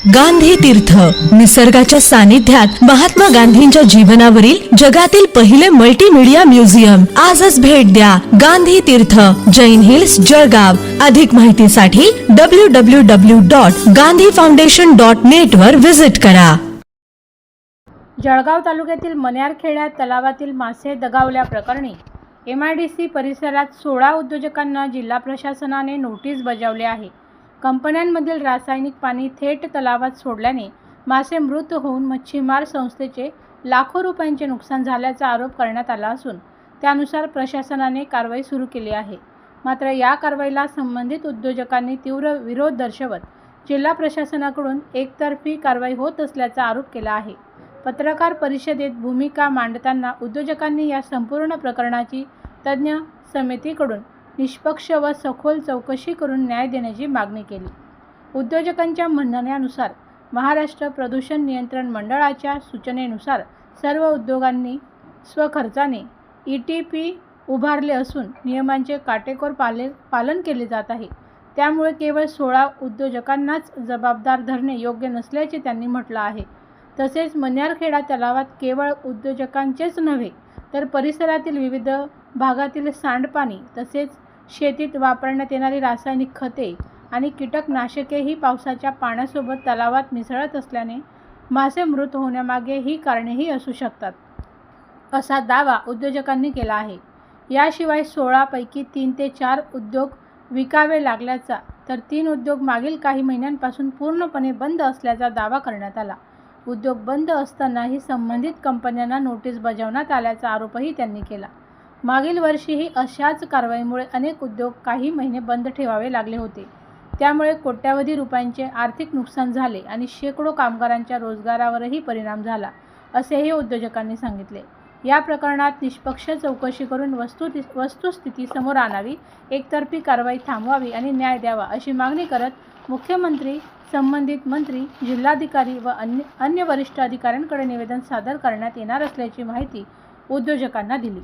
गांधी तीर्थ निसर्गाच्या सानिध्यात महात्मा गांधींच्या जीवनावरील जगातील पहिले मल्टीमीडिया म्युझियम आजच भेट द्या. गांधी तीर्थ, जैन हिल्स, जळगाव. अधिक माहितीसाठी www.gandhifoundation.net वर विजिट करा. जळगाव तालुक्यातील मण्यारखेडा तलावातील मासे दगावल्याप्रकरणी MIDC परिसरात 16 उद्योजकांना जिल्हा प्रशासनाने नोटीस बजावली आहे. कंपन्यांमधील रासायनिक पाणी थेट तलावात सोडल्याने मासे मृत होऊन मच्छीमार संस्थेचे लाखो रुपयांचे नुकसान झाल्याचा आरोप करण्यात आला असून त्यानुसार प्रशासनाने कारवाई सुरू केली आहे. मात्र या कारवाईला संबंधित उद्योजकांनी तीव्र विरोध दर्शवत जिल्हा प्रशासनाकडून एकतर्फी कारवाई होत असल्याचा आरोप केला आहे. पत्रकार परिषदेत भूमिका मांडताना उद्योजकांनी या संपूर्ण प्रकरणाची तज्ज्ञ समितीकडून निष्पक्ष व सखोल चौकशी करून न्याय देण्याची मागणी केली. उद्योजकांच्या म्हणण्यानुसार महाराष्ट्र प्रदूषण नियंत्रण मंडळाच्या सूचनेनुसार सर्व उद्योगांनी स्वखर्चाने ETP उभारले असून नियमांचे काटेकोर पालन केले जात आहे. त्यामुळे केवळ 16 उद्योजकांनाच जबाबदार धरणे योग्य नसल्याचे त्यांनी म्हटलं आहे. तसेच मण्यारखेडा तलावात केवळ उद्योजकांचेच नव्हे तर परिसरातील विविध भागातील सांडपाणी तसेच शेतीत वापरण्यात येणारी रासायनिक खते आणि कीटकनाशकेही पावसाच्या पाण्यासोबत तलावात मिसळत असल्याने मासे मृत होण्यामागे ही कारणेही असू शकतात, असा दावा उद्योजकांनी केला आहे. याशिवाय 16 पैकी 3 ते 4 उद्योग विकावे लागल्याचा तर 3 उद्योग मागील काही महिन्यांपासून पूर्णपणे बंद असल्याचा दावा करण्यात आला. उद्योग बंद असतानाही संबंधित कंपन्यांना नोटीस बजावण्यात आल्याचा आरोपही त्यांनी केला. मागील वर्षीही अशाच कारवाईमुळे अनेक उद्योग काही महिने बंद ठेवावे लागले होते. त्यामुळे कोट्यावधी रुपयांचे आर्थिक नुकसान झाले आणि शेकडो कामगारांच्या रोजगारावरही परिणाम झाला, असेही उद्योजकांनी सांगितले. या प्रकरणात निष्पक्ष चौकशी करून वस्तुस्थिती समोर आणावी, एकतर्फी कारवाई थांबवावी आणि न्याय द्यावा, अशी मागणी करत मुख्यमंत्री, संबंधित मंत्री, जिल्हाधिकारी व अन्य वरिष्ठ अधिकाऱ्यांकडे निवेदन सादर करण्यात येणार असल्याची माहिती उद्योजकांना दिली.